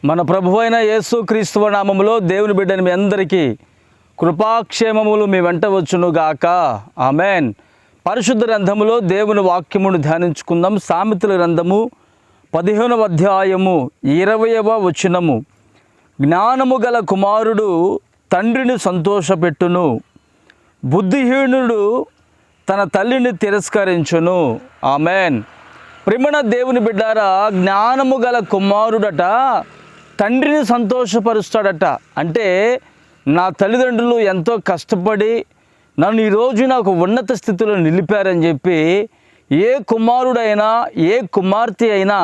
మన ప్రభువైన యేసు క్రీస్తు నామములో దేవుని బిడ్డని మీ అందరికీ కృపాక్షేమములు మీ వెంట వచ్చునుగాక. ఆమెన్. పరిశుద్ధ గ్రంథములో దేవుని వాక్యమును ధ్యానించుకుందాం. సామెతల గ్రంథము 15వ అధ్యాయము 20వ వచనము. జ్ఞానము గల కుమారుడు తండ్రిని సంతోషపెట్టును, బుద్ధిహీనుడు తన తల్లిని తిరస్కరించును. ఆమెన్. ప్రియమైన దేవుని బిడ్డారా, జ్ఞానము గల కుమారుడట తండ్రిని సంతోషపరుస్తాడట. అంటే నా తల్లిదండ్రులు ఎంతో కష్టపడి నన్ను ఈరోజు నాకు ఉన్నత స్థితిలో నిలిపారని చెప్పి ఏ కుమారుడైనా ఏ కుమార్తె అయినా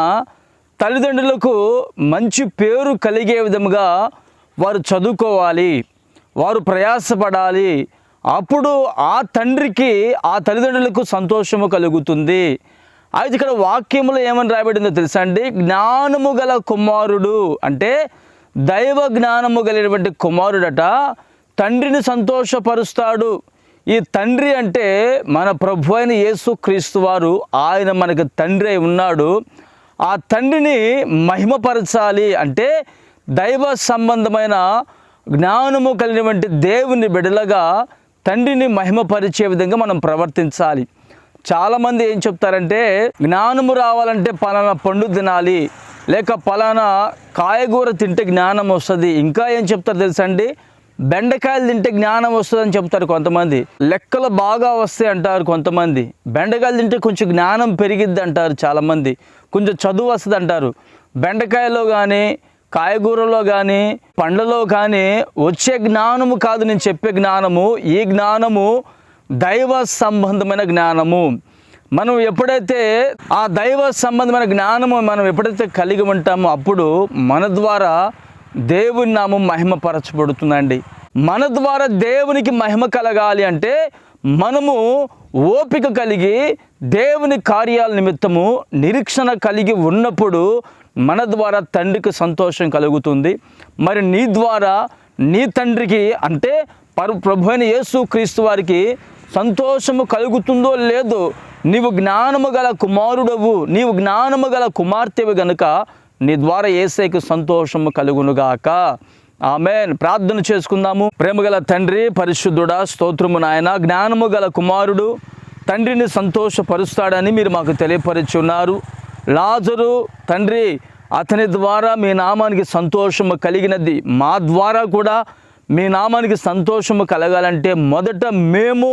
తల్లిదండ్రులకు మంచి పేరు కలిగే విధముగా వారు చదువుకోవాలి, వారు ప్రయాసపడాలి. అప్పుడు ఆ తండ్రికి ఆ తల్లిదండ్రులకు సంతోషము కలుగుతుంది. అయితే ఇక్కడ వాక్యములో ఏమని రాయబడిందో తెలుసా అండి? జ్ఞానము గల కుమారుడు అంటే దైవ జ్ఞానము కలిగినటువంటి కుమారుడట తండ్రిని సంతోషపరుస్తాడు. ఈ తండ్రి అంటే మన ప్రభు అయిన యేసు క్రీస్తు వారు. ఆయన మనకు తండ్రి అయి ఉన్నాడు. ఆ తండ్రిని మహిమపరచాలి అంటే దైవ సంబంధమైన జ్ఞానము కలిగినటువంటి దేవుని బిడ్డలుగా తండ్రిని మహిమపరిచే విధంగా మనం ప్రవర్తించాలి. చాలామంది ఏం చెప్తారంటే జ్ఞానము రావాలంటే పలానా పండు తినాలి, లేక పలానా కాయగూర తింటే జ్ఞానం వస్తుంది. ఇంకా ఏం చెప్తారు తెలుసా అండి? బెండకాయలు తింటే జ్ఞానం వస్తుందని చెప్తారు కొంతమంది. లెక్కలు బాగా వస్తాయి అంటారు కొంతమంది. బెండకాయలు తింటే కొంచెం జ్ఞానం పెరిగిద్ది అంటారు చాలామంది. కొంచెం చదువు వస్తుంది అంటారు. బెండకాయలో కానీ కాయగూరలో కానీ పండ్లలో కానీ వచ్చే జ్ఞానము కాదు నేను చెప్పే జ్ఞానము. ఈ జ్ఞానము దైవ సంబంధమైన జ్ఞానము. మనం ఎప్పుడైతే ఆ దైవ సంబంధమైన జ్ఞానము మనం ఎప్పుడైతే కలిగి ఉంటామో అప్పుడు మన ద్వారా దేవుని నామం మహిమపరచబడుతుందండి. మన ద్వారా దేవునికి మహిమ కలగాలి అంటే మనము ఓపిక కలిగి దేవుని కార్యాల నిమిత్తము నిరీక్షణ కలిగి ఉన్నప్పుడు మన ద్వారా తండ్రికి సంతోషం కలుగుతుంది. మరి నీ ద్వారా నీ తండ్రికి అంటే ప్రభు అయిన యేసు క్రీస్తు వారికి సంతోషము కలుగుతుందో లేదో, నీవు జ్ఞానము గల కుమారుడవు, నీవు జ్ఞానము గల కుమార్తెవు గనుక నీ ద్వారా యేసయ్యకు సంతోషము కలుగునుగాక. ఆమేన్. ప్రార్థన చేసుకుందాము. ప్రేమగల తండ్రి, పరిశుద్ధుడా, స్తోత్రము నాయన. జ్ఞానము గల కుమారుడు తండ్రిని సంతోషపరుస్తాడని మీరు మాకు తెలియపరిచి ఉన్నారు. లాజరు తండ్రి, అతని ద్వారా మీ నామానికి సంతోషము కలిగినది. మా ద్వారా కూడా మీ నామానికి సంతోషము కలగాలంటే మొదట మేము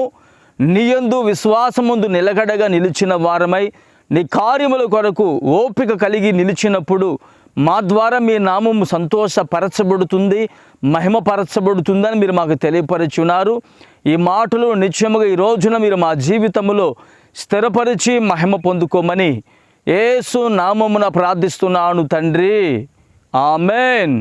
నీ యందు విశ్వాసముందు నిలకడగా నిలిచిన వారమై నీ కార్యముల కొరకు ఓపిక కలిగి నిలిచినప్పుడు మా ద్వారా మీ నామము సంతోషపరచబడుతుంది, మహిమపరచబడుతుందని మీరు మాకు తెలియపరిచున్నారు. ఈ మాటలు నిత్యముగా ఈ రోజున మీరు మా జీవితంలో స్థిరపరిచి మహిమ పొందుకోమని యేసు నామమున ప్రార్థిస్తున్నాను తండ్రి. ఆమెన్.